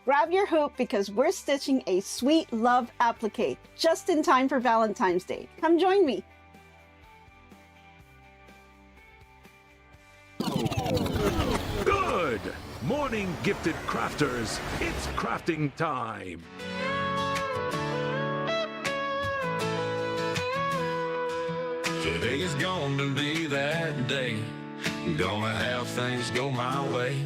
Grab your hoop because we're stitching a sweet love applique just in time for Valentine's Day. Come join me. Good morning, gifted crafters. It's crafting time. Today is going to be that day. Gonna have things go my way.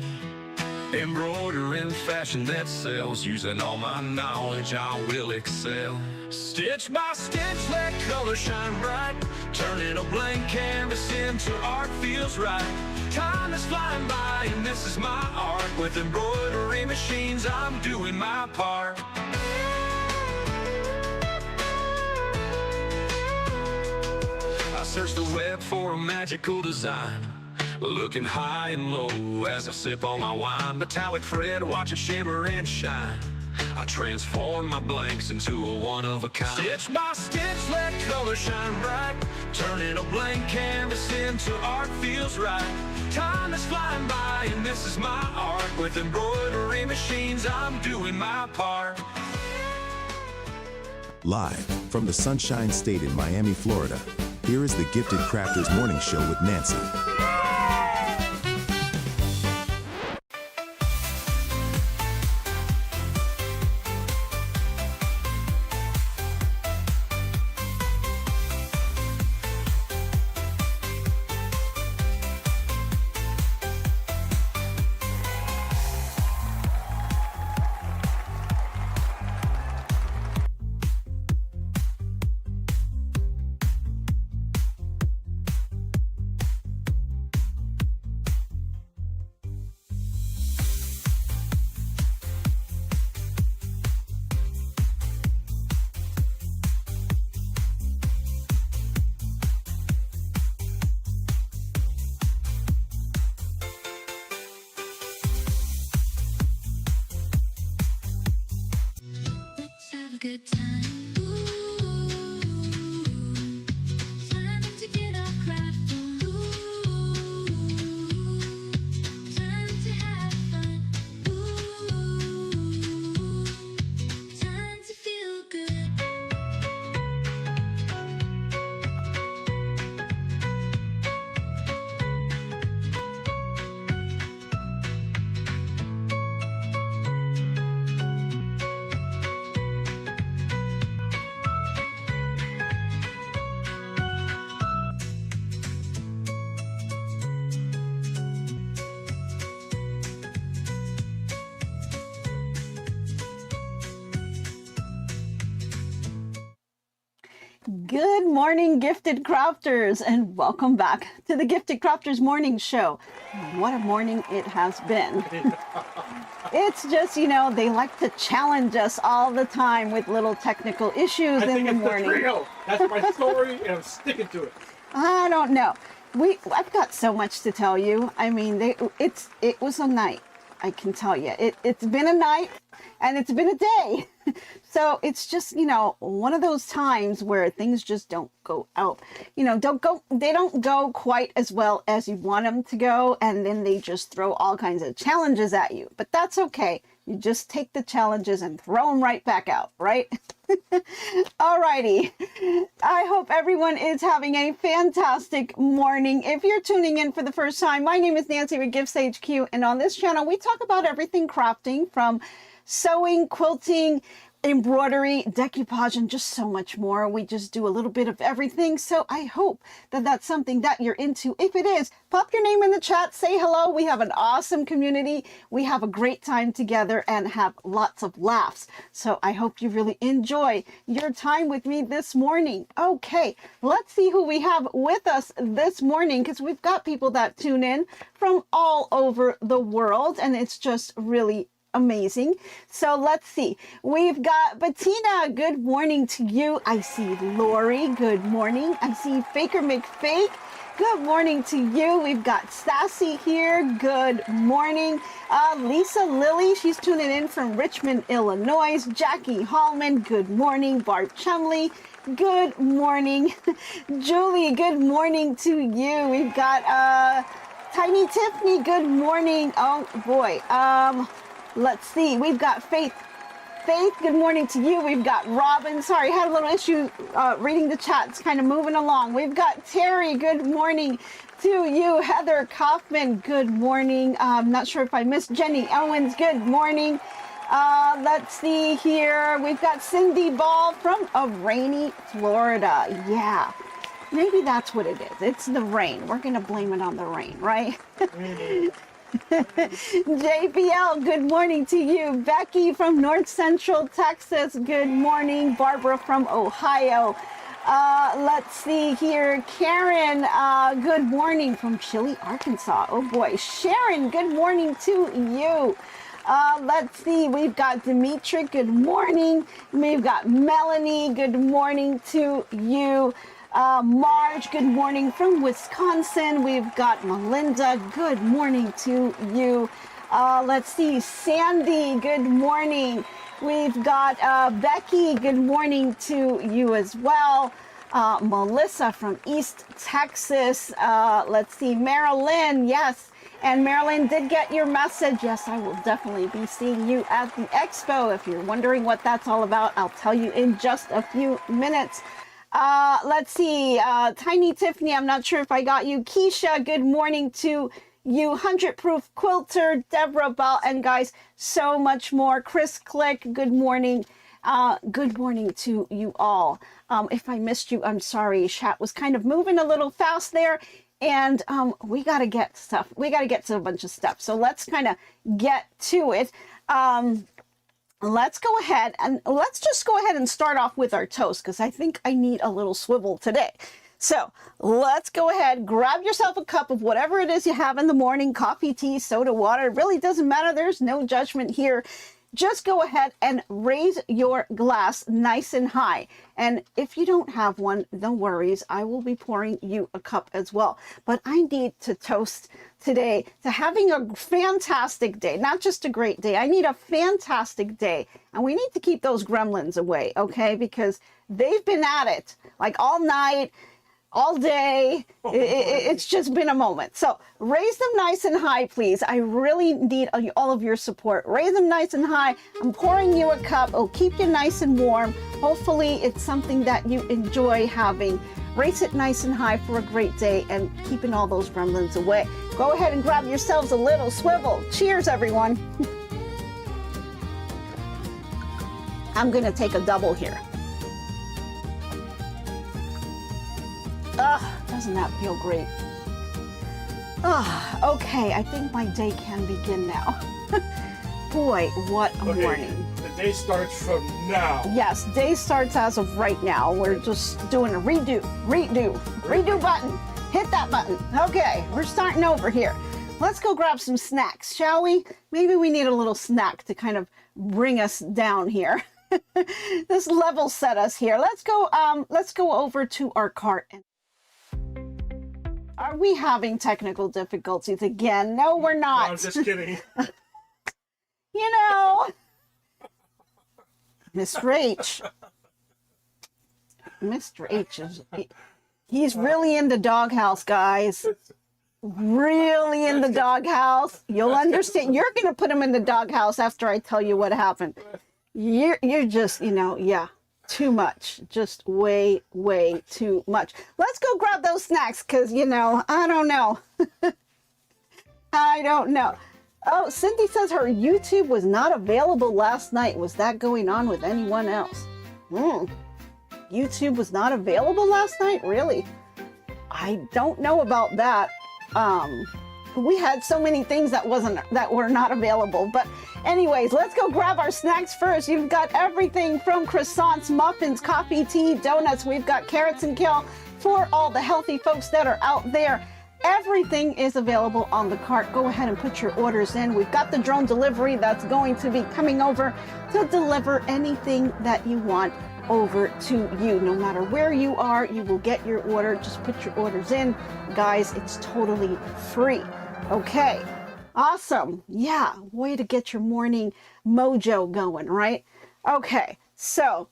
Embroidering fashion that sells. Using all my knowledge, I will excel. Stitch by stitch, let color shine bright. Turning a blank canvas into art feels right. Time is flying by and this is my art. With embroidery machines, I'm doing my part. I search the web for a magical design. Looking high and low as I sip on my wine. Metallic thread, watch it shimmer and shine. I transform my blanks into a one-of-a-kind. Stitch by stitch, let color shine bright. Turning a blank canvas into art feels right. Time is flying by and this is my art. With embroidery machines, I'm doing my part. Live from the Sunshine State in Miami, Florida, here is the Gifted Crafters Morning Show with Nancy. Good time. Time to get our craft on. Time to have fun. Time to feel good. Good morning, gifted crafters, and welcome back to the Gifted Crafters Morning Show. What a morning it has been. It's just, you know, they like to challenge us all the time with little technical issues in the morning. The trio. That's my story, and I'm sticking to it. I don't know. I've got so much to tell you. I mean, it was a night. I can tell you, it's been a night and it's been a day. So it's just, you know, one of those times where things just don't go out, you know, they don't go quite as well as you want them to go. And then they just throw all kinds of challenges at you, but that's okay. You just take the challenges and throw them right back out, right? Alrighty. I hope everyone is having a fantastic morning. If you're tuning in for the first time, my name is Nancy with GiftsHQ, and on this channel, we talk about everything crafting, from sewing, quilting, embroidery, decoupage, and just so much more. We just do a little bit of everything. So I hope that that's something that you're into. If it is, pop your name in the chat, say hello. We have an awesome community. We have a great time together and have lots of laughs. So I hope you really enjoy your time with me this morning. Okay, let's see who we have with us this morning, because we've got people that tune in from all over the world, and it's just really amazing. So let's see. We've got Bettina. Good morning to you. I see Lori. Good morning. I see Faker McFake. Good morning to you. We've got Sassy here. Good morning. Lisa Lilly. She's tuning in from Richmond, Illinois. Jackie Hallman. Good morning. Barb Chumley. Good morning. Julie. Good morning to you. We've got Tiny Tiffany. Good morning. Oh boy. Let's see. We've got Faith. Faith, good morning to you. We've got Robin. Sorry, I had a little issue reading the chat. It's kind of moving along. We've got Terry. Good morning to you. Heather Kaufman. Good morning. I'm not sure if I missed Jenny Owens. Good morning. Let's see here. We've got Cindy Ball from a rainy Florida. Yeah, maybe that's what it is. It's the rain. We're going to blame it on the rain, right? JPL, good morning to you. Becky from North Central Texas, good morning. Barbara from Ohio. Let's see here. Karen, good morning from Chile, Arkansas. Oh boy. Sharon, good morning to you. Let's see. We've got Dimitri, good morning. We've got Melanie, good morning to you. Marge, good morning from Wisconsin. We've got Melinda, good morning to you. Let's see, Sandy, good morning. We've got Becky, good morning to you as well. Melissa from East Texas. Let's see, Marilyn, yes. And Marilyn did get your message. Yes, I will definitely be seeing you at the Expo. If you're wondering what that's all about, I'll tell you in just a few minutes. Let's see, Tiny Tiffany, I'm not sure if I got you. Keisha, good morning to you. 100 Proof Quilter, Deborah Bell, and guys, so much more. Chris Click, good morning. Good morning to you all. If I missed you, I'm sorry. Chat was kind of moving a little fast there. And we got to get stuff. We got to get to a bunch of stuff. So let's kind of get to it. Let's go ahead and let's just go ahead and start off with our toast because I think I need a little swivel today. So let's go ahead, grab yourself a cup of whatever it is you have in the morning, coffee, tea, soda, water. It really doesn't matter. There's no judgment here. Just go ahead and raise your glass nice and high. And if you don't have one, no worries. I will be pouring you a cup as well. But I need to toast today to having a fantastic day, not just a great day. I need a fantastic day. And we need to keep those gremlins away, okay? Because they've been at it like all night, all day. It's just been a moment. So raise them nice and high, please. I really need all of your support. Raise them nice and high. I'm pouring you a cup. It'll keep you nice and warm. Hopefully it's something that you enjoy having. Raise it nice and high for a great day and keeping all those gremlins away. Go ahead and grab yourselves a little swivel. Cheers, everyone. I'm going to take a double here. Doesn't that feel great? Okay, I think my day can begin now. Boy, what a morning. The day starts from now. Yes, day starts as of right now. We're just doing a redo button. Hit that button. Okay, we're starting over here. Let's go grab some snacks, shall we? Maybe we need a little snack to kind of bring us down here. This level set us here. Let's go over to our cart. Are we having technical difficulties again? No, we're not. No, I'm just kidding. You know, Mr. H. Mr. H he's really in the doghouse, guys. Really in the doghouse. You'll understand. You're going to put him in the doghouse after I tell you what happened. You're just, you know, yeah. Too much, just way too much. Let's go grab those snacks because, you know, I don't know. I don't know. Oh, Cindy says her YouTube was not available last night. Was that going on with anyone else? YouTube was not available last night? Really? I don't know about that. We had so many things that were not available. But anyways, let's go grab our snacks first. You've got everything from croissants, muffins, coffee, tea, donuts. We've got carrots and kale for all the healthy folks that are out there. Everything is available on the cart. Go ahead and put your orders in. We've got the drone delivery that's going to be coming over to deliver anything that you want over to you. No matter where you are, you will get your order. Just put your orders in. Guys, it's totally free. Okay, awesome. Yeah, way to get your morning mojo going, right? Okay, so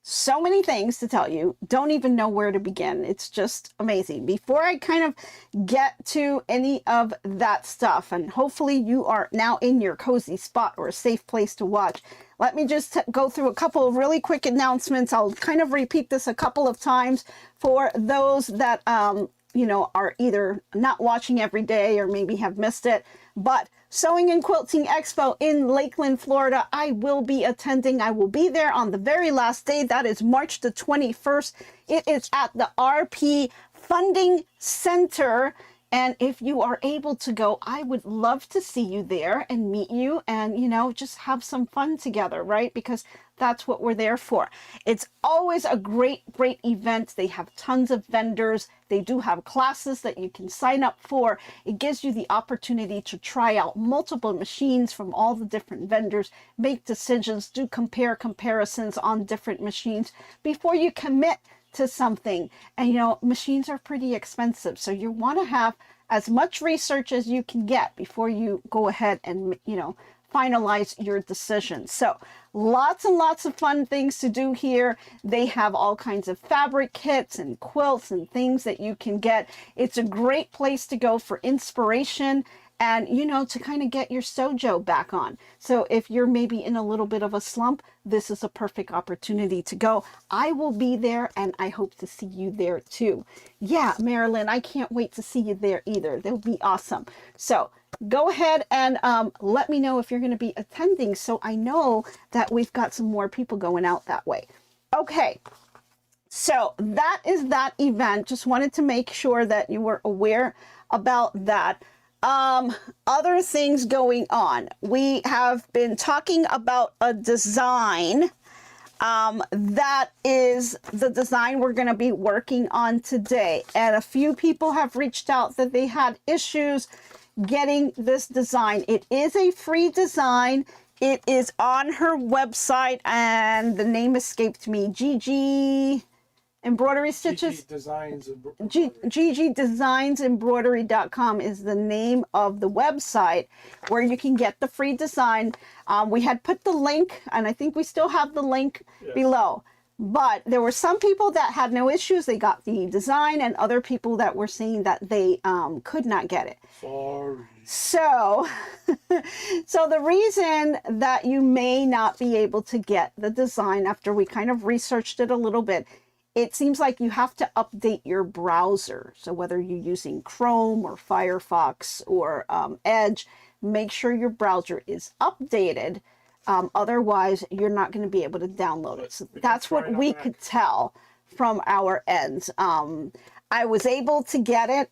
so many things to tell you. Don't even know where to begin. It's just amazing. Before I kind of get to any of that stuff, and hopefully you are now in your cozy spot or a safe place to watch, let me just go through a couple of really quick announcements. I'll kind of repeat this a couple of times for those that you know, are either not watching every day or maybe have missed it. But Sewing and Quilting Expo in Lakeland, Florida, I will be attending. I will be there on the very last day. That is March the 21st. It is at the RP Funding Center. And if you are able to go, I would love to see you there and meet you and, you know, just have some fun together, right? Because that's what we're there for. It's always a great, great event. They have tons of vendors. They do have classes that you can sign up for. It gives you the opportunity to try out multiple machines from all the different vendors, make decisions, do comparisons on different machines before you commit to something. And you know, machines are pretty expensive, so you want to have as much research as you can get before you go ahead and, you know, finalize your decision. So lots and lots of fun things to do here. They have all kinds of fabric kits and quilts and things that you can get. It's a great place to go for inspiration and, you know, to kind of get your sojo back on. So if you're maybe in a little bit of a slump, this is a perfect opportunity to go. I will be there and I hope to see you there too. Yeah, Marilyn, I can't wait to see you there either. That would be awesome. So go ahead and let me know if you're going to be attending so I know that we've got some more people going out that way. Okay. So that is that event. Just wanted to make sure that you were aware about that. Other things going on. We have been talking about a design. That is the design we're going to be working on today. And a few people have reached out that they had issues getting this design. It is a free design. It is on her website and the name escaped me. GG Embroidery Stitches. GG Designs GG Designs Embroidery.com is the name of the website where you can get the free design. We had put the link, and I think we still have the link below. But there were some people that had no issues. They got the design, and other people that were saying that they could not get it. Sorry. So, so the reason that you may not be able to get the design after we kind of researched it a little bit, it seems like you have to update your browser. So whether you're using Chrome or Firefox or Edge, make sure your browser is updated. Otherwise, you're not going to be able to download it. So that's what we could tell from our ends. I was able to get it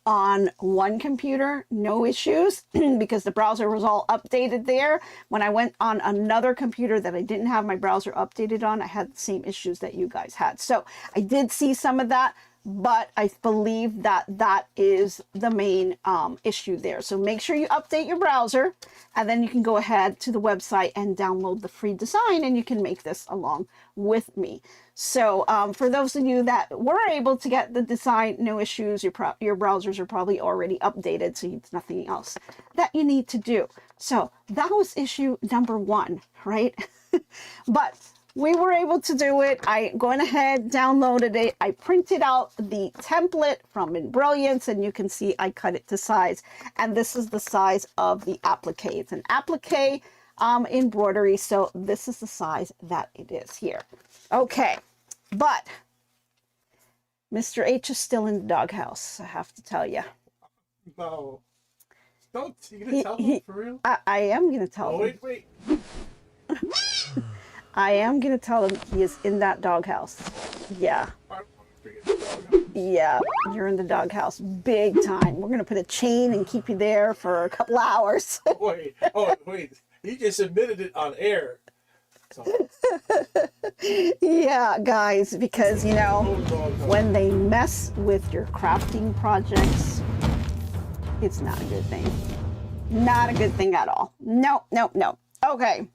on one computer, no issues, because the browser was all updated there. When I went on another computer that I didn't have my browser updated on, I had the same issues that you guys had. So I did see some of that, but I believe that that is the main issue there. So make sure you update your browser, and then you can go ahead to the website and download the free design, and you can make this along with me. So for those of you that were able to get the design, no issues, your browsers are probably already updated, so it's nothing else that you need to do. So that was issue number one, right? But we were able to do it. I went ahead, downloaded it. I printed out the template from Embrilliance, and you can see I cut it to size. And this is the size of the applique. It's an applique embroidery, so this is the size that it is here. Okay, but Mr. H is still in the doghouse, I have to tell you. No. Don't. You gonna tell him for real? I am going to tell him. Wait. I am going to tell him he is in that doghouse. Yeah. Yeah, you're in the doghouse big time. We're going to put a chain and keep you there for a couple hours. Wait. He just admitted it on air. So. Yeah, guys, because, you know, when they mess with your crafting projects, it's not a good thing. Not a good thing at all. No. Okay.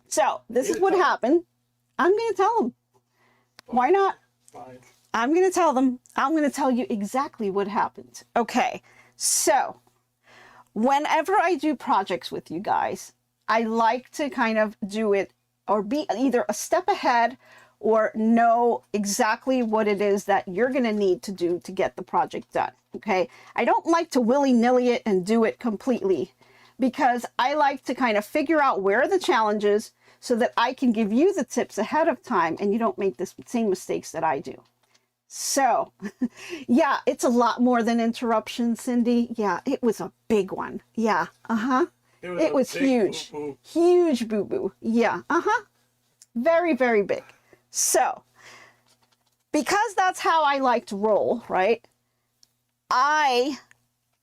So this is what happened. I'm going to tell them. Why not? Fine. I'm going to tell them. I'm going to tell you exactly what happened. Okay. So whenever I do projects with you guys, I like to kind of do it or be either a step ahead or know exactly what it is that you're going to need to do to get the project done. Okay. I don't like to willy-nilly it and do it completely, because I like to kind of figure out where are the challenges so that I can give you the tips ahead of time and you don't make the same mistakes that I do. So, yeah, it's a lot more than interruption, Cindy. Yeah, it was a big one. Yeah, It was huge. Boo-boo. Huge boo-boo. Yeah, very, very big. So, because that's how I like to roll, right? I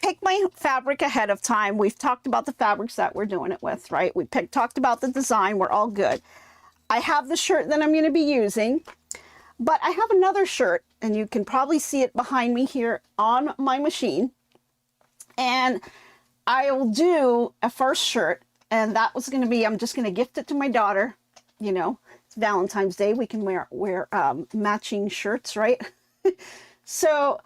pick my fabric ahead of time. We've talked about the fabrics that we're doing it with, right? We talked about the design. We're all good. I have the shirt that I'm going to be using, but I have another shirt, and you can probably see it behind me here on my machine. And I will do a first shirt, and that was going to be, I'm just going to gift it to my daughter. You know, it's Valentine's Day. We can wear matching shirts, right? So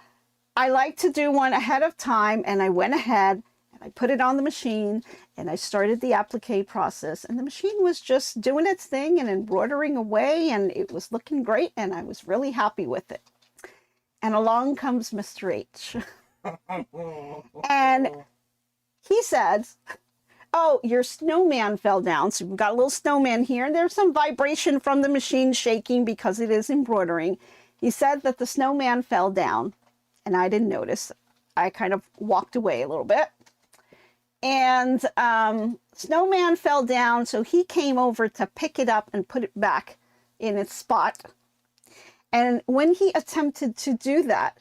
I like to do one ahead of time, and I went ahead and I put it on the machine and I started the applique process, and the machine was just doing its thing and embroidering away, and it was looking great, and I was really happy with it. And along comes Mr. H. And he says, oh, your snowman fell down. So we've got a little snowman here, and there's some vibration from the machine shaking because it is embroidering. He said that the snowman fell down, and I didn't notice. I kind of walked away a little bit. And snowman fell down, so he came over to pick it up and put it back in its spot. And when he attempted to do that,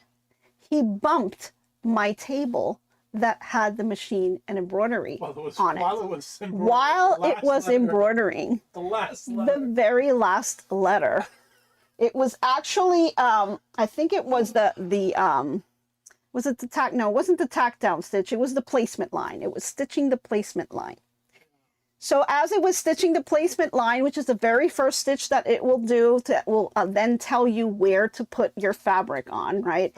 he bumped my table that had the machine and embroidery on it. While it was embroidering, the very last letter. It was actually, I think it was was it the tack? No, it wasn't the tack down stitch. It was the placement line. It was stitching the placement line. So as it was stitching the placement line, which is the very first stitch that it will do, will then tell you where to put your fabric on, right?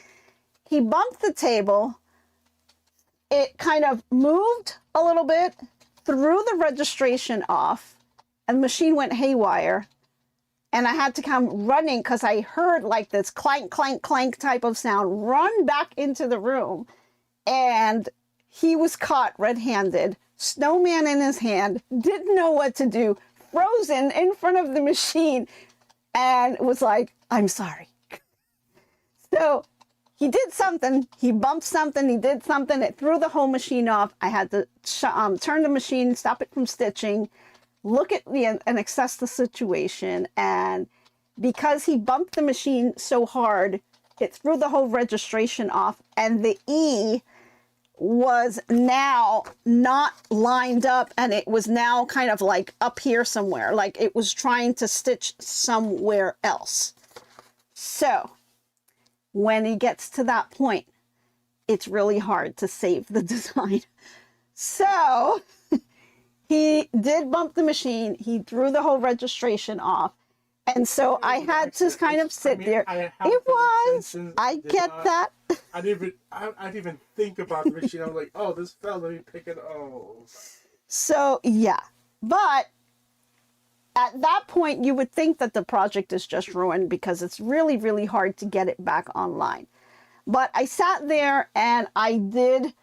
He bumped the table. It kind of moved a little bit, threw the registration off, and the machine went haywire. And I had to come running because I heard like this clank, clank, clank type of sound, run back into the room. And he was caught red-handed, snowman in his hand, didn't know what to do, frozen in front of the machine, and was like, I'm sorry. So he did something, he bumped something, he did something, it threw the whole machine off. I had to turn the machine, stop it from stitching, look at me and assess the situation. And because he bumped the machine so hard, it threw the whole registration off, and the E was now not lined up, and it was now kind of like up here somewhere, like it was trying to stitch somewhere else. So when he gets to that point, it's really hard to save the design. So he did bump the machine. He threw the whole registration off. And so I had to kind of sit there. It was. I get that. I didn't even think about the machine. I was like, oh, this fell. Let me pick it. Oh. So, yeah. But at that point, you would think that the project is just ruined because it's really, really hard to get it back online. But I sat there and I did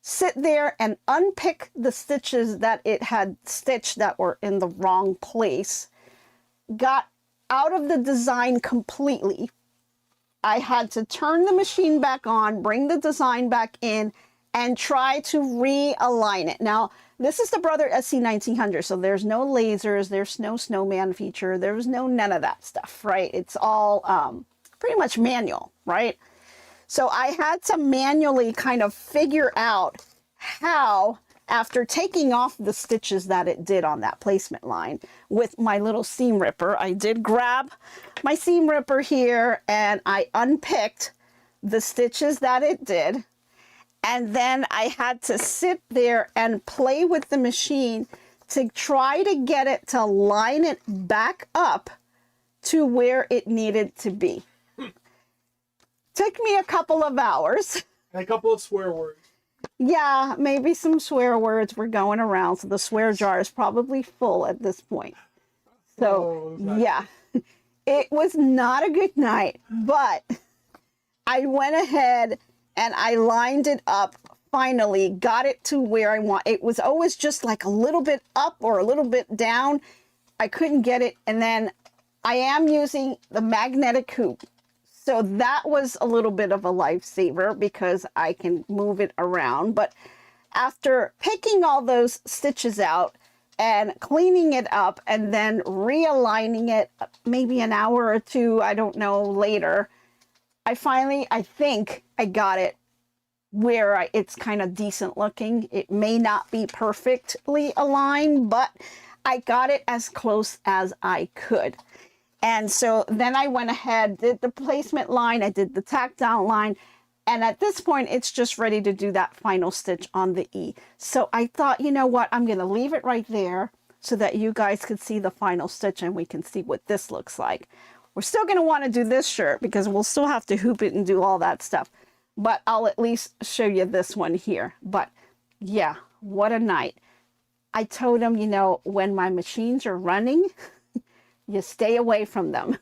sit there and unpick the stitches that it had stitched that were in the wrong place. Got out of the design completely. I had to turn the machine back on, bring the design back in, and try to realign it. Now, this is the Brother SE1900, so there's no lasers, there's no snowman feature, there's none of that stuff, right? It's all pretty much manual, right? So I had to manually kind of figure out how, after taking off the stitches that it did on that placement line with my little seam ripper, I did grab my seam ripper here and I unpicked the stitches that it did. And then I had to sit there and play with the machine to try to get it to line it back up to where it needed to be. Took me a couple of hours. And a couple of swear words. Yeah, maybe some swear words were going around, so the swear jar is probably full at this point. So, yeah. It was not a good night, but I went ahead and I lined it up, finally got it to where I want. It was always just like a little bit up or a little bit down. I couldn't get it. And then I am using the magnetic hoop. So that was a little bit of a lifesaver because I can move it around. But after picking all those stitches out and cleaning it up and then realigning it maybe an hour or two, I don't know, later, I think I got it where it's kind of decent looking. It may not be perfectly aligned, but I got it as close as I could. And so then I went ahead, did the placement line, I did the tack down line, and at this point, it's just ready to do that final stitch on the E. So I thought, you know what, I'm going to leave it right there so that you guys could see the final stitch and we can see what this looks like. We're still going to want to do this shirt because we'll still have to hoop it and do all that stuff. But I'll at least show you this one here. But yeah, what a night. I told him, you know, when my machines are running, you stay away from them.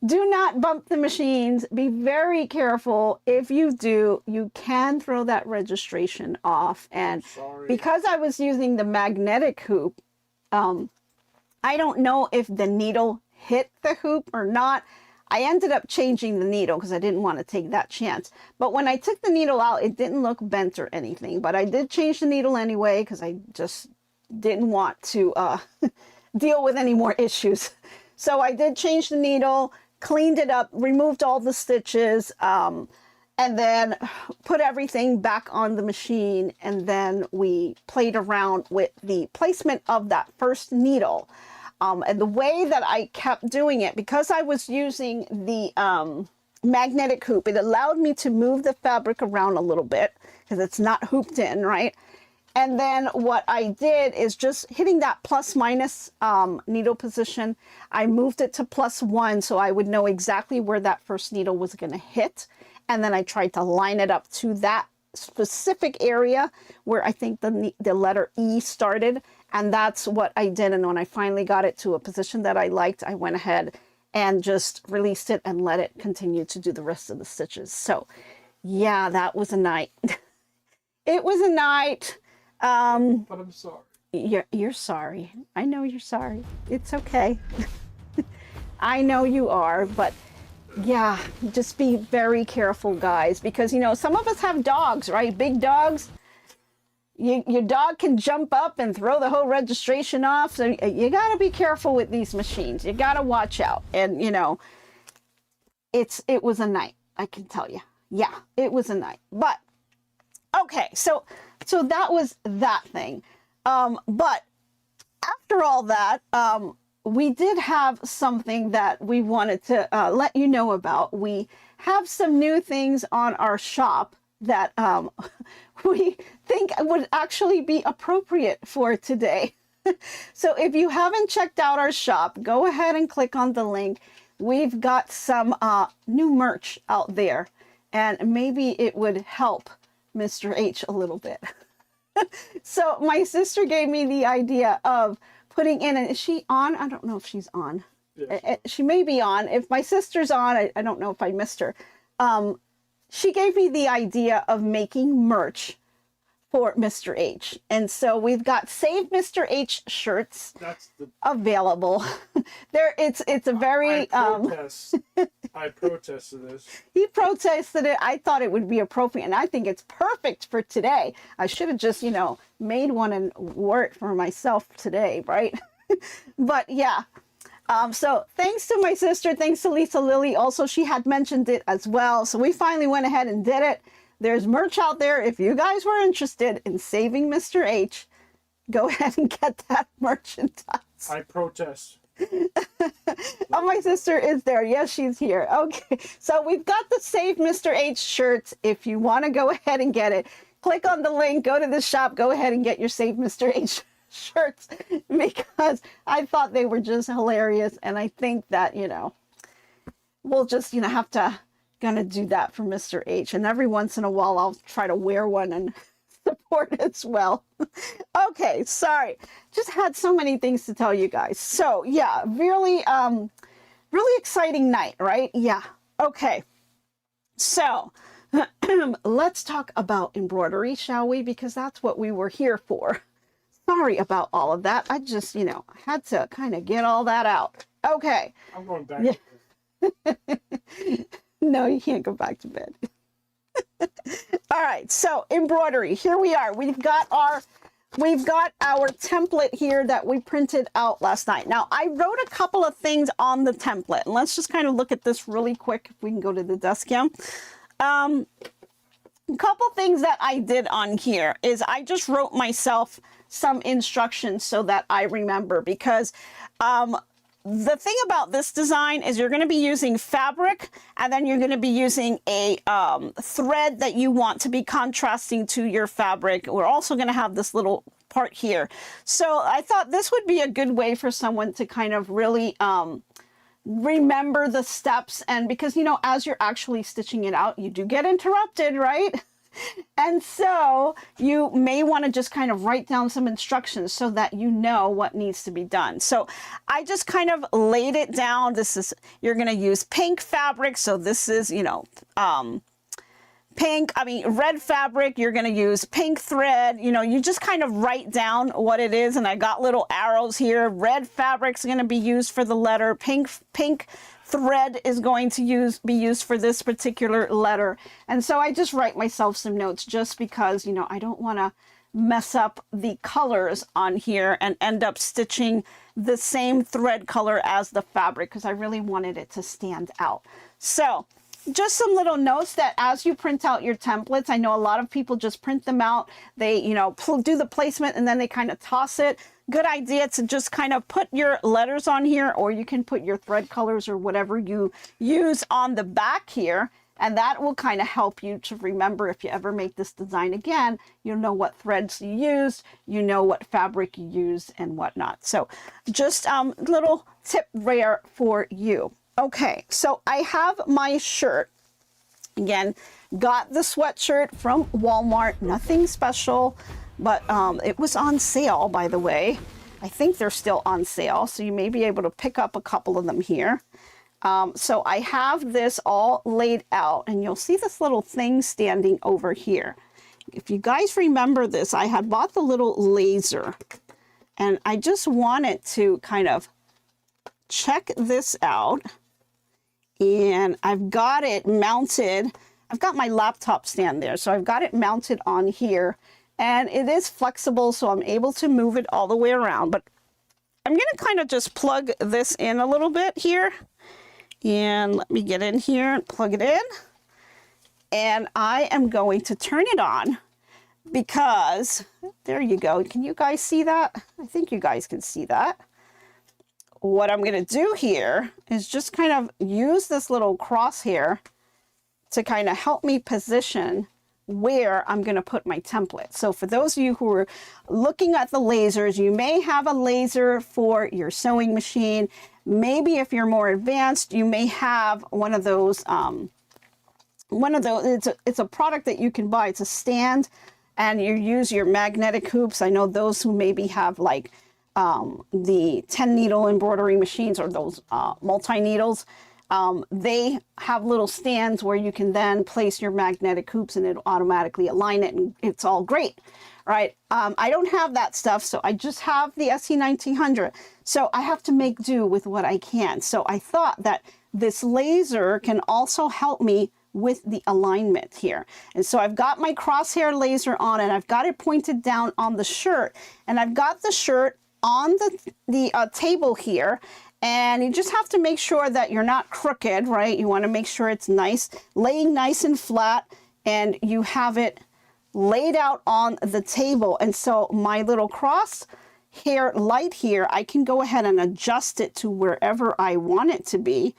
Do not bump the machines. Be very careful. If you do, you can throw that registration off. And because I was using the magnetic hoop, I don't know if the needle hit the hoop or not. I ended up changing the needle because I didn't want to take that chance. But when I took the needle out, it didn't look bent or anything. But I did change the needle anyway because I just didn't want to deal with any more issues. So I did change the needle, cleaned it up, removed all the stitches, and then put everything back on the machine. And then we played around with the placement of that first needle. And the way that I kept doing it, because I was using the magnetic hoop, it allowed me to move the fabric around a little bit because it's not hooped in, right? And then what I did is just hitting that plus minus needle position. I moved it to +1 so I would know exactly where that first needle was going to hit. And then I tried to line it up to that specific area where I think the letter E started. And that's what I did. And when I finally got it to a position that I liked, I went ahead and just released it and let it continue to do the rest of the stitches. So yeah, that was a night. It was a night. But I'm sorry. You're sorry. I know you're sorry. It's okay. I know you are, but yeah, just be very careful, guys, because, you know, some of us have dogs, right? Big dogs. Your dog can jump up and throw the whole registration off. So you got to be careful with these machines. You got to watch out. And, you know, it was a night, I can tell you. Yeah, it was a night. But, okay, so that was that thing. But after all that, we did have something that we wanted to let you know about. We have some new things on our shop that we think would actually be appropriate for today. So if you haven't checked out our shop, go ahead and click on the link. We've got some new merch out there, and maybe it would help Mr. H a little bit. So my sister gave me the idea of putting in, and is she on? I don't know if she's on. Yes. She may be on. If my sister's on, I don't know if I missed her. She gave me the idea of making merch for Mr. H. And so we've got Save Mr. H shirts available. It's a very I protested this. He protested it. I thought it would be appropriate, and I think it's perfect for today. I should have just, you know, made one and wore it for myself today, right? But yeah. So thanks to my sister, thanks to Lisa Lily. Also, she had mentioned it as well. So we finally went ahead and did it. There's merch out there. If you guys were interested in saving Mr. H, go ahead and get that merchandise. I protest. Oh, my sister is there. Yes, she's here. Okay. So we've got the Save Mr. H shirts. If you want to go ahead and get it, click on the link, go to the shop, go ahead and get your Save Mr. H shirts, because I thought they were just hilarious. And I think that, you know, we'll just, you know, have to gonna do that for Mr. H. And every once in a while, I'll try to wear one and support as well. Okay, sorry. Just had so many things to tell you guys. So yeah, really, really exciting night, right? Yeah. Okay. So let's talk about embroidery, shall we? Because that's what we were here for. Sorry about all of that. I just, you know, had to kind of get all that out. Okay. I'm going back. Yeah. No, you can't go back to bed. All right, so embroidery. Here we are. We've got our template here that we printed out last night. Now, I wrote a couple of things on the template, and let's just kind of look at this really quick. If we can go to the desk cam. A couple things that I did on here is I just wrote myself some instructions so that I remember, because the thing about this design is you're going to be using fabric, and then you're going to be using a thread that you want to be contrasting to your fabric. We're also going to have this little part here. So I thought this would be a good way for someone to kind of really remember the steps. And because, you know, as you're actually stitching it out, you do get interrupted, right? And so you may want to just kind of write down some instructions so that you know what needs to be done. So I just kind of laid it down. This is, you're going to use pink fabric. So this is, you know, red fabric. You're going to use pink thread. You know, you just kind of write down what it is. And I got little arrows here. Red fabric's going to be used for the letter. Pink thread is going to be used for this particular letter. And so I just write myself some notes just because, you know, I don't want to mess up the colors on here and end up stitching the same thread color as the fabric, because I really wanted it to stand out. So just some little notes that as you print out your templates, I know a lot of people just print them out. They, you know, do the placement and then they kind of toss it. Good idea to just kind of put your letters on here, or you can put your thread colors or whatever you use on the back here. And that will kind of help you to remember if you ever make this design again, you'll know what threads you used, you know what fabric you used and whatnot. So just little tip there for you. Okay, so I have my shirt. Again, got the sweatshirt from Walmart, nothing special, but it was on sale, by the way. I think they're still on sale, so you may be able to pick up a couple of them here. So I have this all laid out, and you'll see this little thing standing over here. If you guys remember this, I had bought the little laser, and I just wanted to kind of check this out. And I've got it mounted. I've got my laptop stand there, so I've got it mounted on here, and it is flexible, so I'm able to move it all the way around. But I'm going to kind of just plug this in a little bit here, and let me get in here and plug it in. And I am going to turn it on because, there you go. Can you guys see that? I think you guys can see that. What I'm going to do here is just kind of use this little crosshair to kind of help me position where I'm going to put my template. So for those of you who are looking at the lasers, you may have a laser for your sewing machine. Maybe if you're more advanced, you may have one of those, it's a product that you can buy. It's a stand, and you use your magnetic hoops. I know those who maybe have like the 10 needle embroidery machines, or those multi-needles, they have little stands where you can then place your magnetic hoops and it'll automatically align it, and it's all great, right? I don't have that stuff, so I just have the SE1900. So I have to make do with what I can. So I thought that this laser can also help me with the alignment here. And so I've got my crosshair laser on, and I've got it pointed down on the shirt, and I've got the shirt on the table here, and you just have to make sure that you're not crooked, right? You want to make sure it's nice, laying nice and flat, and you have it laid out on the table. And so my little cross hair light here, I can go ahead and adjust it to wherever I want it to be.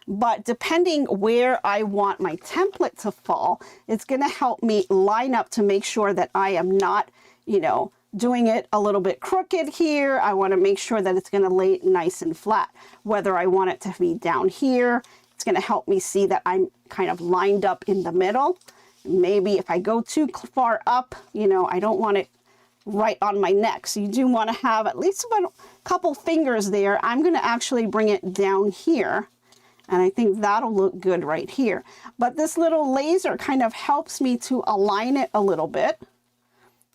But depending where I want my template to fall, it's going to help me line up to make sure that I am not, you know, doing it a little bit crooked here. I want to make sure that it's going to lay nice and flat. Whether I want it to be down here, it's going to help me see that I'm kind of lined up in the middle. Maybe if I go too far up, you know, I don't want it right on my neck. So you do want to have at least about a couple fingers there. I'm going to actually bring it down here And I think that'll look good right here. But this little laser kind of helps me to align it a little bit.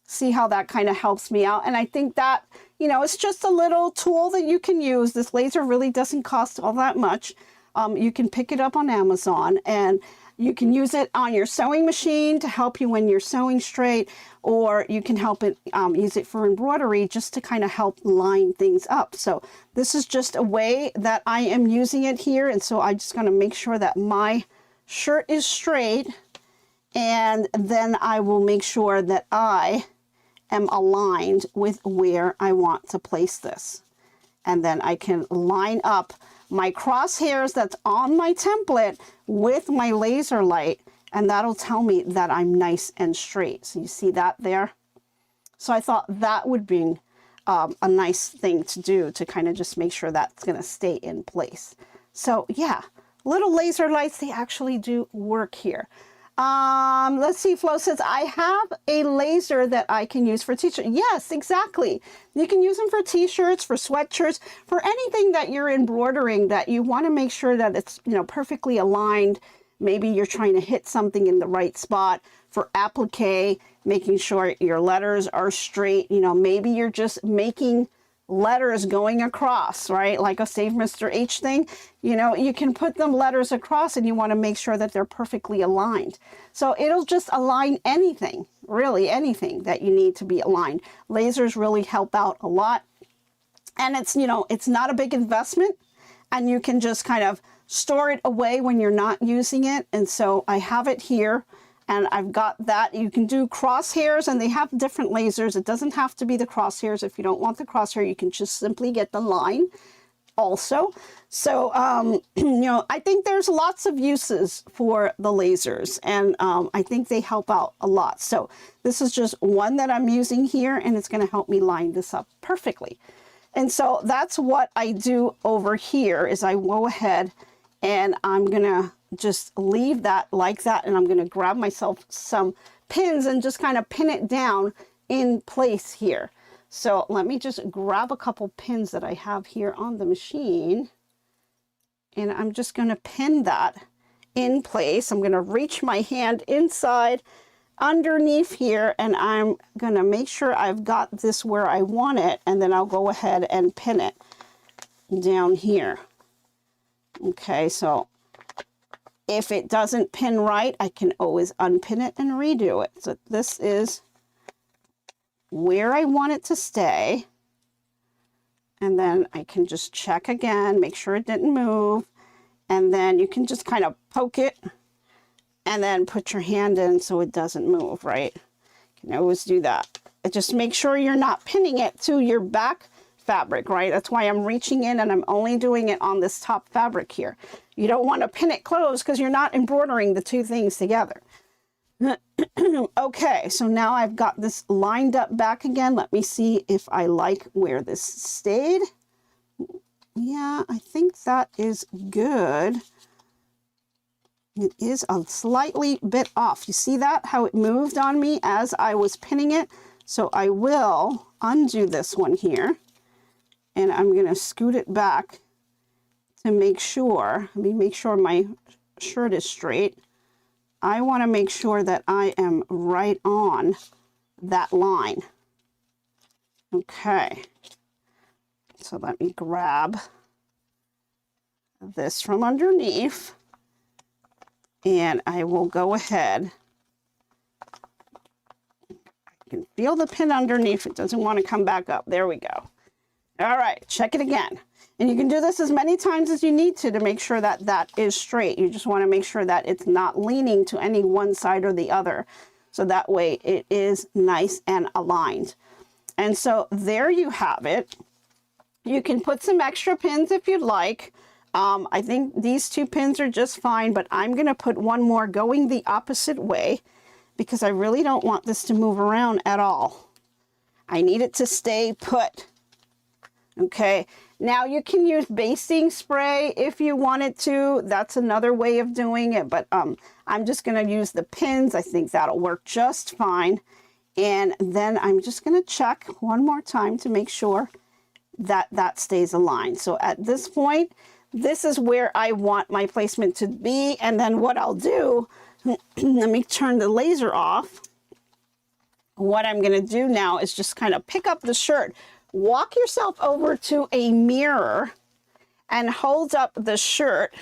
See how that kind of helps me out. And I think that, you know, it's just a little tool that you can use. This laser really doesn't cost all that much. You can pick it up on Amazon, and you can use it on your sewing machine to help you when you're sewing straight, or you can use it for embroidery just to kind of help line things up. So this is just a way that I am using it here. And so I'm just going to make sure that my shirt is straight, and then I will make sure that I am aligned with where I want to place this. And then I can line up my crosshairs that's on my template with my laser light, and that'll tell me that I'm nice and straight. So you see that there? So I thought that would be a nice thing to do to kind of just make sure that's going to stay in place. So yeah, little laser lights, they actually do work here. Let's see, Flo says, I have a laser that I can use for t-shirts. Yes, exactly. You can use them for t-shirts, for sweatshirts, for anything that you're embroidering that you want to make sure that it's, you know, perfectly aligned. Maybe you're trying to hit something in the right spot. For applique, making sure your letters are straight. You know, maybe you're just making letters going across, right? Like a Save Mr. H thing, you know, you can put them letters across, and you want to make sure that they're perfectly aligned. So it'll just align anything, really anything that you need to be aligned. Lasers really help out a lot. And it's, you know, it's not a big investment, and you can just kind of store it away when you're not using it. And so I have it here. And I've got that. You can do crosshairs, and they have different lasers. It doesn't have to be the crosshairs. If you don't want the crosshair, you can just simply get the line also. So, you know, I think there's lots of uses for the lasers, and I think they help out a lot. So this is just one that I'm using here, and it's going to help me line this up perfectly. And so that's what I do over here is I go ahead and I'm going to just leave that like that, and I'm going to grab myself some pins and just kind of pin it down in place here. So let me just grab a couple pins that I have here on the machine, and I'm just going to pin that in place. I'm going to reach my hand inside underneath here, and I'm going to make sure I've got this where I want it, and then I'll go ahead and pin it down here. Okay, so if it doesn't pin right, I can always unpin it and redo it. So this is where I want it to stay. And then I can just check again, make sure it didn't move. And then you can just kind of poke it and then put your hand in so it doesn't move, right? You can always do that. Just make sure you're not pinning it to your back fabric, right? That's why I'm reaching in, and I'm only doing it on this top fabric here. You don't want to pin it closed because you're not embroidering the two things together. Okay, so now I've got this lined up back again. Let me see if I like where this stayed. Yeah, I think that is good. It is a slightly bit off. You see that? How it moved on me as I was pinning it? So I will undo this one here, and I'm going to scoot it back to make sure, let me make sure my shirt is straight. I want to make sure that I am right on that line. Okay. So let me grab this from underneath, and I will go ahead. I can feel the pin underneath. It doesn't want to come back up. There we go. All right, check it again. And you can do this as many times as you need to make sure that that is straight. You just want to make sure that it's not leaning to any one side or the other. So that way it is nice and aligned. And so there you have it. You can put some extra pins if you'd like. I think these two pins are just fine, but I'm going to put one more going the opposite way because I really don't want this to move around at all. I need it to stay put. Okay, now you can use basting spray if you wanted to. That's another way of doing it, but I'm just going to use the pins. I think that'll work just fine. And then I'm just going to check one more time to make sure that that stays aligned. So at this point, this is where I want my placement to be. And then what I'll do, let me turn the laser off. What I'm going to do now is just kind of pick up the shirt, walk yourself over to a mirror and hold up the shirt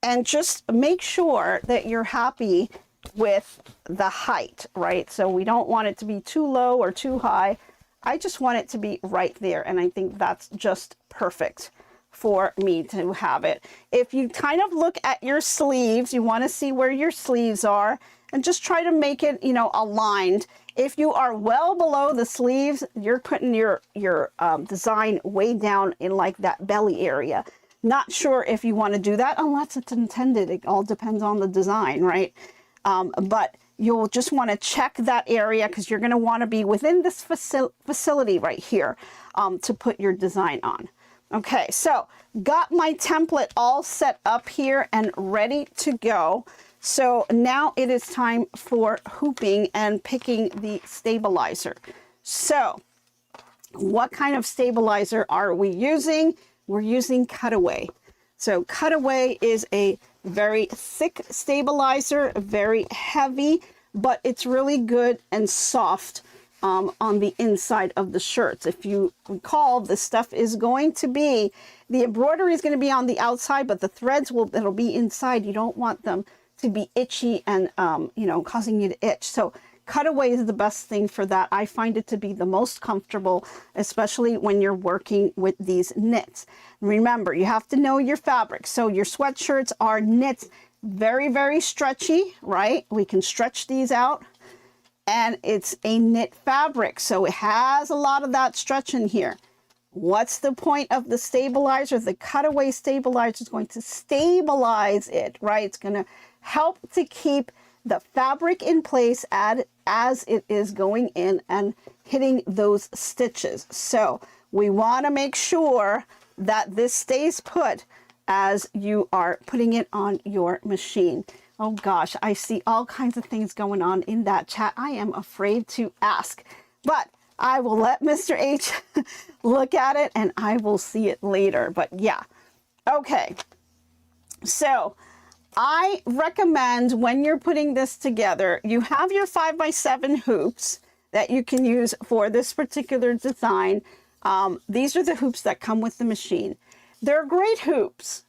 and just make sure that you're happy with the height, right? So we don't want it to be too low or too high. I just want it to be right there. And I think that's just perfect for me to have it. If you kind of look at your sleeves, you want to see where your sleeves are and just try to make it, you know, aligned. If you are well below the sleeves, you're putting your design way down in like that belly area. Not sure if you want to do that unless it's intended. It all depends on the design, right? But you'll just want to check that area because you're going to want to be within this facility right here to put your design on. Okay, so got my template all set up here and ready to go. So now it is time for hooping and picking the stabilizer. So what kind of stabilizer are we using? We're using Cutaway. So Cutaway is a very thick stabilizer, very heavy, but it's really good and soft on the inside of the shirts. If you recall, the stuff is going to be, the embroidery is going to be on the outside, but the threads that'll be inside. You don't want them to be itchy and, you know, causing you to itch. So Cutaway is the best thing for that. I find it to be the most comfortable, especially when you're working with these knits. Remember, you have to know your fabric. So your sweatshirts are knits, very, very stretchy, right? We can stretch these out. And it's a knit fabric, so it has a lot of that stretch in here. What's the point of the stabilizer? The Cutaway stabilizer is going to stabilize it, right? It's going to help to keep the fabric in place as it is going in and hitting those stitches. So we want to make sure that this stays put as you are putting it on your machine. Oh gosh, I see all kinds of things going on in that chat. I am afraid to ask, but I will let Mr. H look at it and I will see it later. But yeah, okay. So I recommend when you're putting this together, you have your 5x7 hoops that you can use for this particular design. These are the hoops that come with the machine. They're great hoops,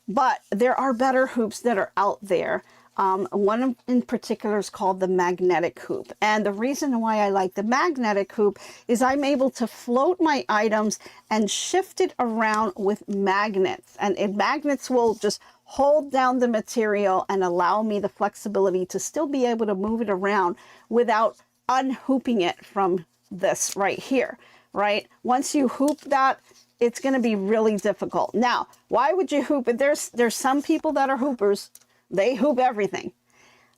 but there are better hoops that are out there. One in particular is called the magnetic hoop. And the reason why I like the magnetic hoop is I'm able to float my items and shift it around with magnets. And magnets will just hold down the material and allow me the flexibility to still be able to move it around without unhooping it from this right here, right? Once you hoop that, it's going to be really difficult. Now, why would you hoop it? There's some people that are hoopers. They hoop everything.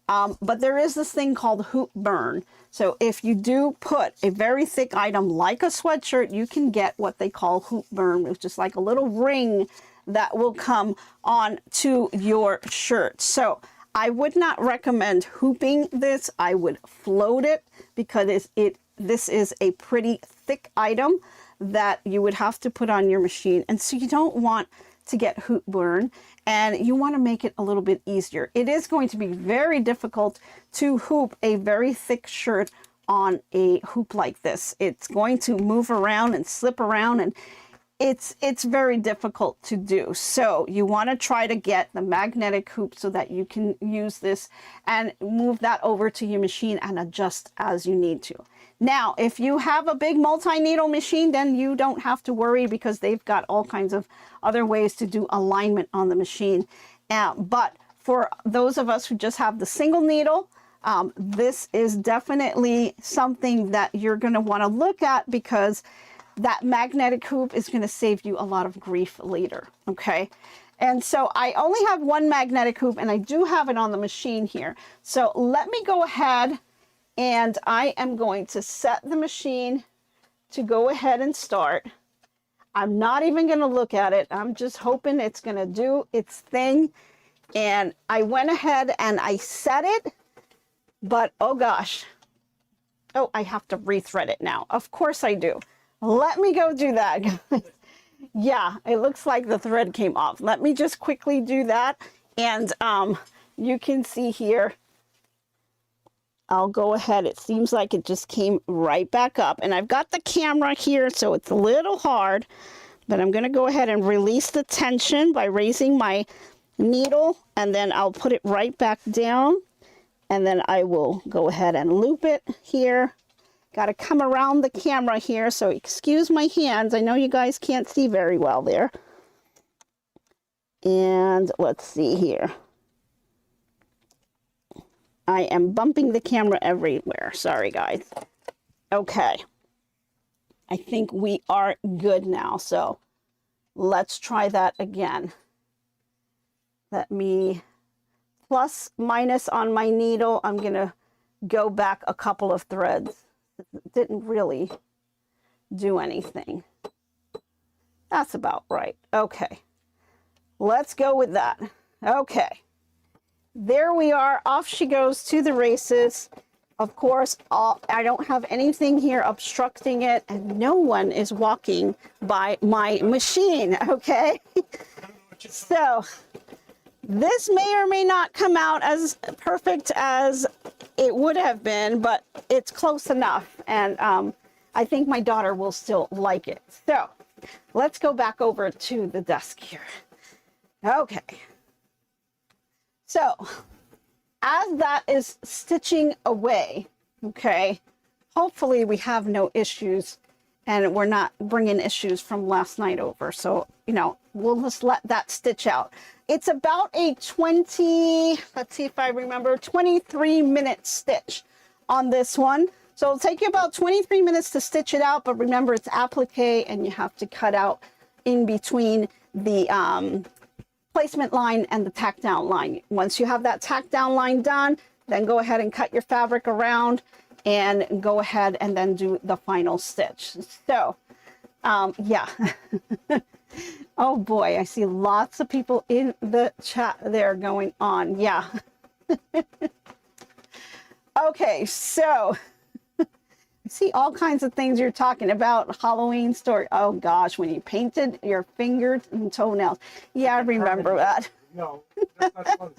But there is this thing called hoop burn. So if you do put a very thick item like a sweatshirt, you can get what they call hoop burn, which is like a little ring that will come on to your shirt. So I would not recommend hooping this. I would float it because this is a pretty thick item that you would have to put on your machine. And so you don't want to get hoop burn, and you want to make it a little bit easier. It is going to be very difficult to hoop a very thick shirt on a hoop like this. It's going to move around and slip around, and it's very difficult to do. So you want to try to get the magnetic hoop so that you can use this and move that over to your machine and adjust as you need to. Now, if you have a big multi-needle machine, then you don't have to worry because they've got all kinds of other ways to do alignment on the machine. But for those of us who just have the single needle, this is definitely something that you're going to want to look at because that magnetic hoop is going to save you a lot of grief later, okay? And so I only have one magnetic hoop, and I do have it on the machine here. So let me go ahead, and I am going to set the machine to go ahead and start. I'm not even going to look at it. I'm just hoping it's going to do its thing. And I went ahead and I set it, but oh gosh. Oh, I have to rethread it now. Of course I do. Let me go do that. Yeah, it looks like the thread came off. Let me just quickly do that. And you can see here, I'll go ahead. It seems like it just came right back up. And I've got the camera here, so it's a little hard. But I'm going to go ahead and release the tension by raising my needle. And then I'll put it right back down. And then I will go ahead and loop it here. Got to come around the camera here, so excuse my hands. I know you guys can't see very well there. And let's see here. I am bumping the camera everywhere. Sorry, guys. Okay. I think we are good now, so let's try that again. Let me plus minus on my needle. I'm going to go back a couple of threads. It didn't really do anything. That's about right. Okay. Let's go with that. Okay. There we are. Off she goes to the races. Of course, I don't have anything here obstructing it, and no one is walking by my machine, okay? So this may or may not come out as perfect as it would have been, but it's close enough, and I think my daughter will still like it. So let's go back over to the desk here. Okay. So as that is stitching away, okay, hopefully we have no issues and we're not bringing issues from last night over. So, you know, we'll just let that stitch out. It's about a 20, let's see if I remember, 23-minute stitch on this one. So it'll take you about 23 minutes to stitch it out, but remember it's applique and you have to cut out in between the placement line and the tack down line. Once you have that tack down line done, then go ahead and cut your fabric around and go ahead and then do the final stitch. So, yeah. Oh boy, I see lots of people in the chat there going on. Yeah. Okay, so I see all kinds of things you're talking about. Halloween story. Oh gosh, when you painted your fingers and toenails. Yeah, I remember that. No, that's not funny.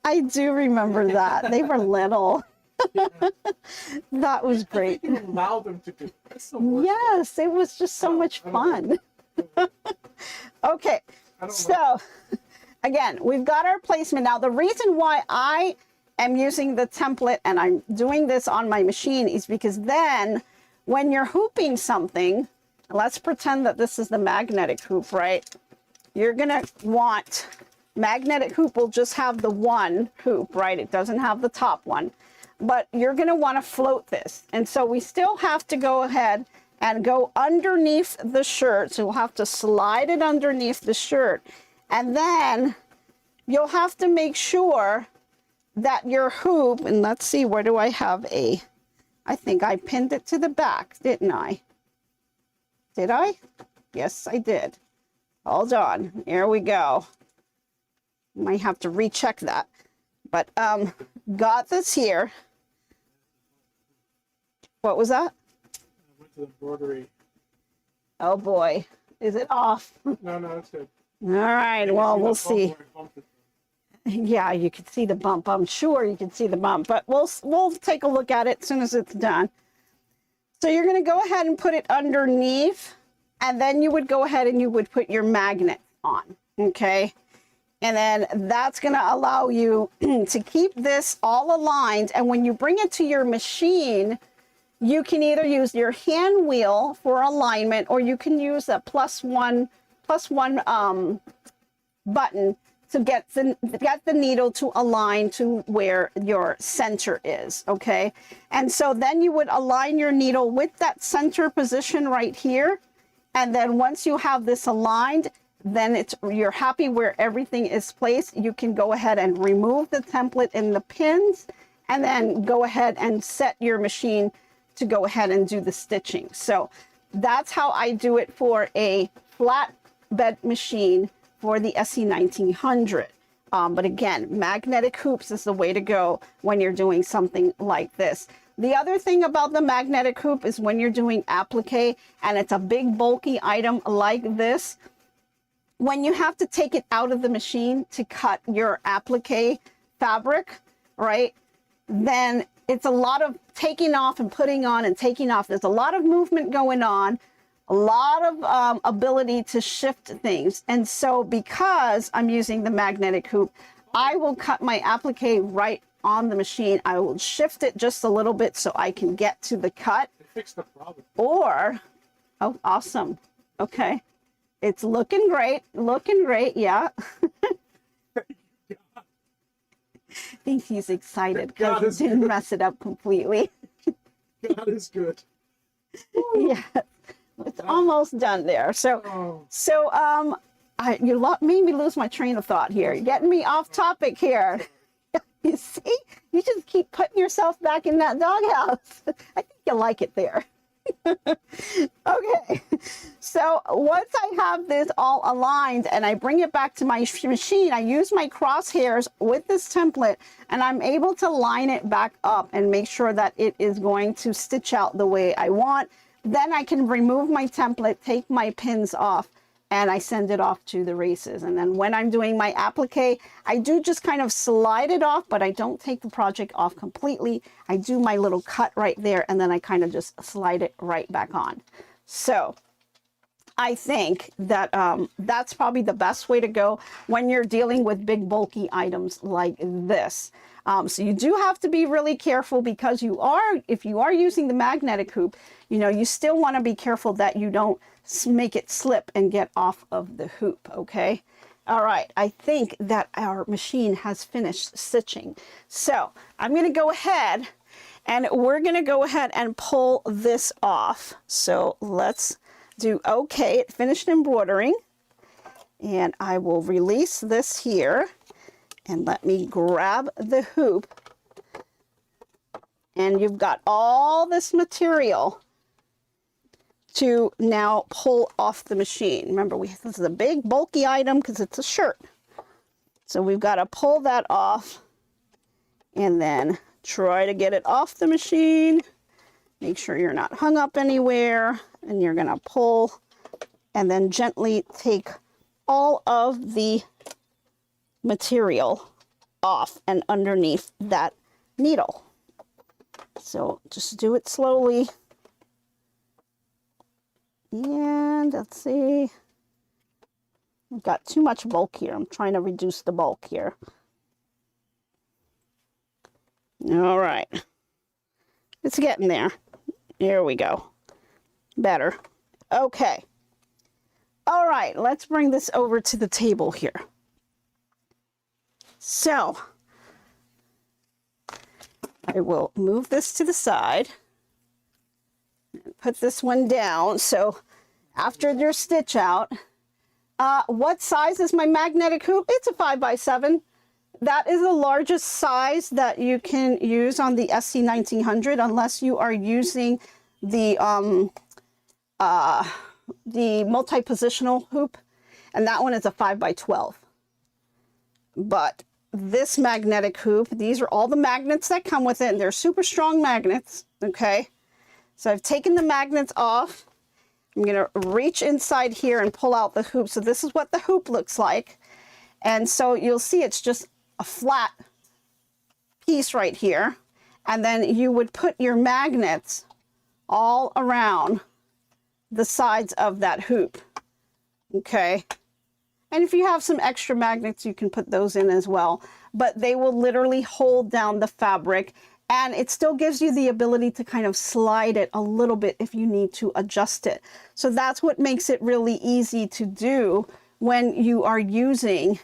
I do remember that. They were little. That was great. You allow them to do this. So much. Yes, it was just so much fun. Okay, so again, we've got our placement. Now, the reason why I am using the template and I'm doing this on my machine is because then when you're hooping something, let's pretend that this is the magnetic hoop, right? You're gonna want, magnetic hoop will just have the one hoop, right? It doesn't have the top one, but you're gonna wanna float this. And so we still have to go ahead and go underneath the shirt. So we'll have to slide it underneath the shirt. And then you'll have to make sure that your hoop, and let's see, where do I have I think I pinned it to the back, didn't I? Did I? Yes, I did. Hold on, here we go. Might have to recheck that. But got this here. What was that? I went to the embroidery. Oh boy, is it off? No, it's good. All right, well, we'll see. Yeah, you can see the bump. I'm sure you can see the bump, but we'll take a look at it as soon as it's done. So you're going to go ahead and put it underneath, and then you would go ahead and you would put your magnet on, okay? And then that's going to allow you to keep this all aligned, and when you bring it to your machine, you can either use your hand wheel for alignment, or you can use a plus one button to get the needle to align to where your center is, okay? And so then you would align your needle with that center position right here. And then once you have this aligned, then you're happy where everything is placed. You can go ahead and remove the template in the pins and then go ahead and set your machine to go ahead and do the stitching. So that's how I do it for a flat bed machine for the SE1900. But again, magnetic hoops is the way to go when you're doing something like this. The other thing about the magnetic hoop is when you're doing applique and it's a big bulky item like this, when you have to take it out of the machine to cut your applique fabric, right, then it's a lot of taking off and putting on and taking off. There's a lot of movement going on, a lot of ability to shift things. And so because I'm using the magnetic hoop, I will cut my applique right on the machine. I will shift it just a little bit so I can get to the cut. Fix the problem. Or, oh, awesome. Okay. It's looking great. Looking great. Yeah. I think he's excited because he didn't mess it up completely. God is good. Yeah. It's almost done there. So, you made me lose my train of thought here. You're getting me off topic here. You see, you just keep putting yourself back in that doghouse. I think you like it there. Okay, so once I have this all aligned and I bring it back to my machine, I use my crosshairs with this template and I'm able to line it back up and make sure that it is going to stitch out the way I want. Then I can remove my template, take my pins off, and I send it off to the races. And then when I'm doing my applique, I do just kind of slide it off, but I don't take the project off completely. I do my little cut right there, and then I kind of just slide it right back on. So I think that that's probably the best way to go when you're dealing with big bulky items like this. So you do have to be really careful because if you are using the magnetic hoop, you know, you still want to be careful that you don't make it slip and get off of the hoop. Okay. All right. I think that our machine has finished stitching. So I'm going to go ahead and we're going to go ahead and pull this off. So let's do okay. It finished embroidering, and I will release this here and let me grab the hoop. And you've got all this material to now pull off the machine. Remember, this is a big bulky item because it's a shirt. So we've got to pull that off and then try to get it off the machine. Make sure you're not hung up anywhere, and you're going to pull and then gently take all of the material off and underneath that needle. So just do it slowly. And let's see. I've got too much bulk here. I'm trying to reduce the bulk here. All right. It's getting there. Here we go. Better. Okay. All right, let's bring this over to the table here. So I will move this to the side and put this one down. So after your stitch out, what size is my magnetic hoop? It's a 5x7. That is the largest size that you can use on the SE1900, unless you are using the multi-positional hoop, and that one is a 5x12. But this magnetic hoop, these are all the magnets that come with it, and they're super strong magnets. Okay, so I've taken the magnets off. I'm going to reach inside here and pull out the hoop. So this is what the hoop looks like, and so you'll see it's just a flat piece right here, and then you would put your magnets all around the sides of that hoop. Okay, and if you have some extra magnets, you can put those in as well, but they will literally hold down the fabric, and it still gives you the ability to kind of slide it a little bit if you need to adjust it. So that's what makes it really easy to do when you are using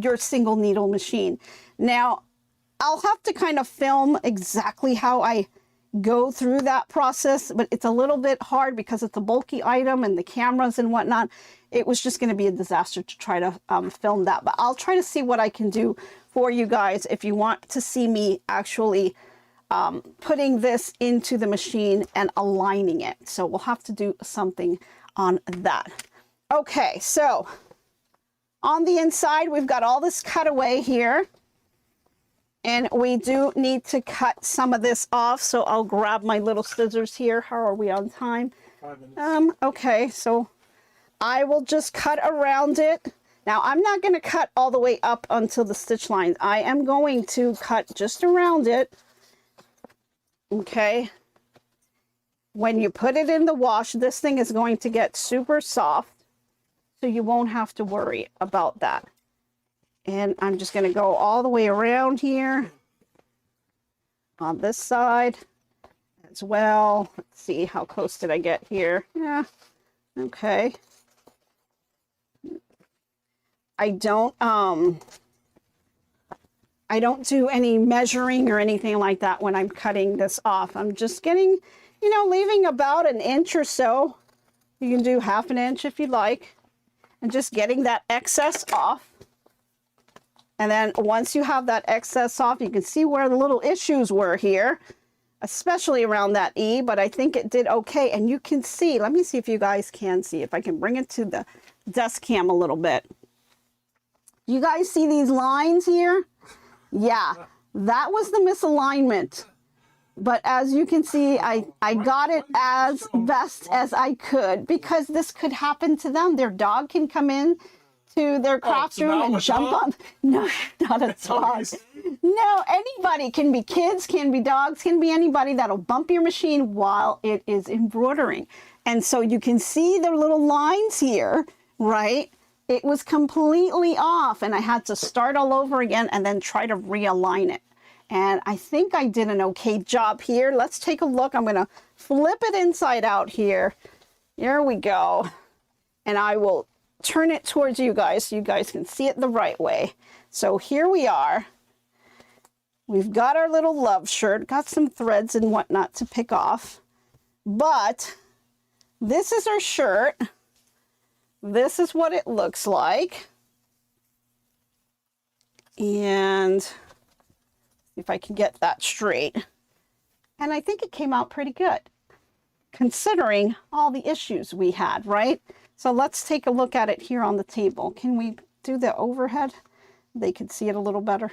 your single needle machine. Now, I'll have to kind of film exactly how I go through that process, but it's a little bit hard because it's a bulky item and the cameras and whatnot. It was just going to be a disaster to try to film that, but I'll try to see what I can do for you guys if you want to see me actually putting this into the machine and aligning it. So we'll have to do something on that. Okay, so on the inside, we've got all this cutaway here. And we do need to cut some of this off, so I'll grab my little scissors here. How are we on time? 5 minutes. Okay, so I will just cut around it. Now, I'm not going to cut all the way up until the stitch lines. I am going to cut just around it. Okay. When you put it in the wash, this thing is going to get super soft, so you won't have to worry about that. And I'm just going to go all the way around here on this side as well. Let's see, how close did I get here? Yeah, okay. I don't do any measuring or anything like that when I'm cutting this off. I'm just getting, you know, leaving about an inch or so. You can do half an inch if you like, and just getting that excess off. And then once you have that excess off, you can see where the little issues were here, especially around that E, but I think it did okay. And you can see, let me see if you guys can see, if I can bring it to the desk cam a little bit. You guys see these lines here? Yeah, that was the misalignment. But as you can see, I got it as best as I could, because this could happen to them. Their dog can come in to their craft so room now and a jump dog? up. No, not a dog. No, anybody, can be kids, can be dogs, can be anybody that'll bump your machine while it is embroidering. And so you can see the little lines here, right? It was completely off, and I had to start all over again and then try to realign it. And I think I did an okay job here. Let's take a look. I'm going to flip it inside out here. There we go. And I will turn it towards you guys so you guys can see it the right way. So here we are. We've got our little love shirt, got some threads and whatnot to pick off. But this is our shirt. This is what it looks like. And if I can get that straight. And I think it came out pretty good, considering all the issues we had, right? So let's take a look at it here on the table. Can we do the overhead? They could see it a little better.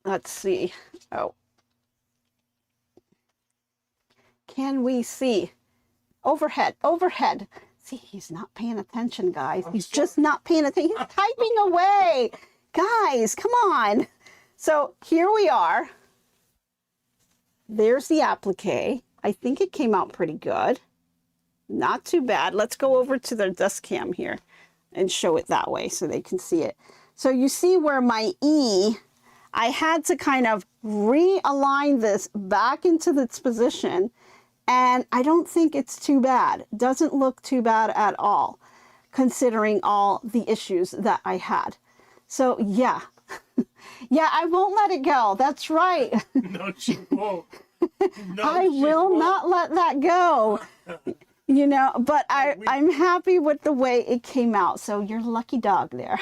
Let's see. Oh. Can we see? Overhead, overhead. See, he's not paying attention, guys. He's just not paying attention. He's typing away. Guys, come on. So here we are. There's the applique. I think it came out pretty good. Not too bad. Let's go over to the desk cam here and show it that way so they can see it. So you see where my E, I had to kind of realign this back into its position. And I don't think it's too bad. Doesn't look too bad at all, considering all the issues that I had. So yeah, yeah, I won't let it go. That's right. No, she won't. No, I will not let that go. You know, but I'm happy with the way it came out. So you're lucky dog there.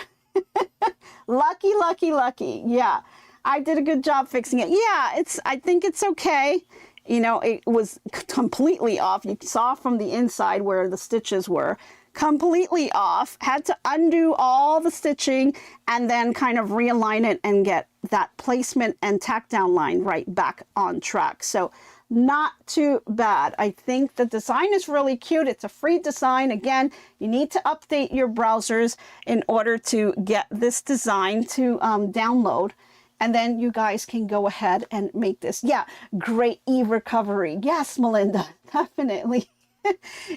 Lucky, lucky, lucky. Yeah, I did a good job fixing it. Yeah, I think it's okay. You know, it was completely off. You saw from the inside where the stitches were completely off. Had to undo all the stitching and then kind of realign it and get that placement and tack down line right back on track. So not too bad. I think the design is really cute. It's a free design. Again, you need to update your browsers in order to get this design to download. And then you guys can go ahead and make this. Yeah, great e-recovery. Yes, Melinda, definitely.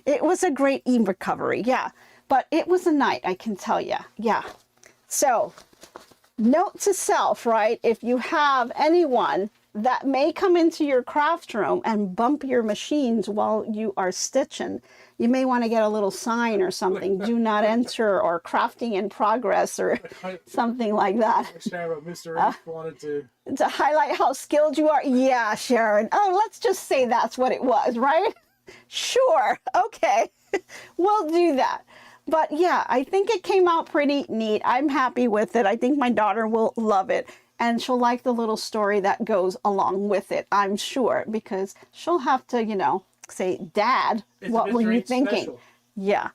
It was a great e-recovery. Yeah, but it was a night, I can tell you. Yeah. So, note to self, right? If you have anyone that may come into your craft room and bump your machines while you are stitching, you may want to get a little sign or something. Do not enter, or crafting in progress, or something like that. Sharon, Mr. H wanted To highlight how skilled you are. Yeah, Sharon. Oh, let's just say that's what it was, right? Sure. Okay. We'll do that. But yeah, I think it came out pretty neat. I'm happy with it. I think my daughter will love it. And she'll like the little story that goes along with it, I'm sure, because she'll have to, you know, say, Dad, what were you thinking? Special. Yeah.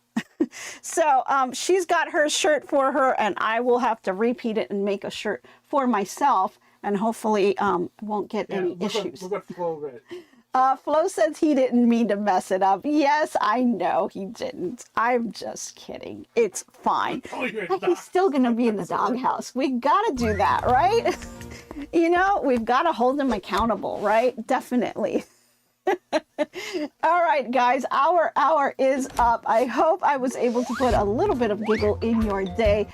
So she's got her shirt for her, and I will have to repeat it and make a shirt for myself, and hopefully won't get any issues. Look what Flo read. Flo says he didn't mean to mess it up. Yes, I know he didn't. I'm just kidding. It's fine. Oh, you're a He's dog. still going to be in the doghouse. We got to do that, right? You know, we've got to hold him accountable, right? Definitely. All right, guys, our hour is up. I hope I was able to put a little bit of giggle in your day.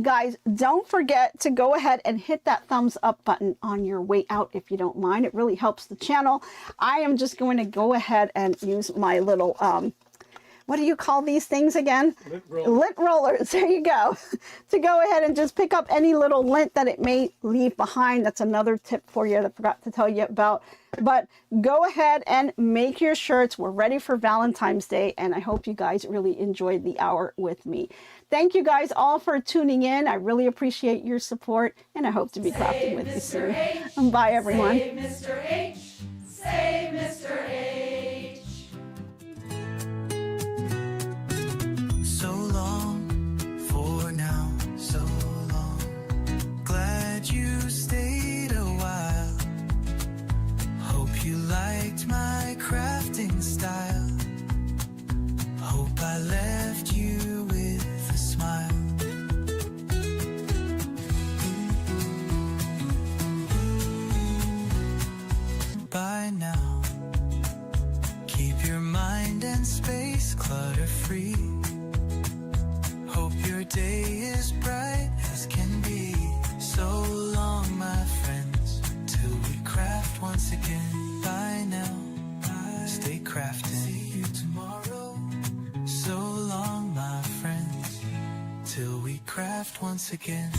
Guys, don't forget to go ahead and hit that thumbs up button on your way out if you don't mind. It really helps the channel. I am just going to go ahead and use my little, what do you call these things again? Lint rollers. There you go. To go ahead and just pick up any little lint that it may leave behind. That's another tip for you that I forgot to tell you about. But go ahead and make your shirts. We're ready for Valentine's Day, and I hope you guys really enjoyed the hour with me. Thank you guys all for tuning in. I really appreciate your support, and I hope to be crafting with you soon. Bye, everyone. Say Mr. H, say Mr. H. So long for now, so long. Glad you stayed a while. Hope you liked my crafting style. Hope I left you with a smile. By now, keep your mind and space clutter-free. Hope your day is bright as can be. So long, my friends, till we craft once again. Bye now, stay crafting. See you tomorrow. So long, my friends, till we craft once again.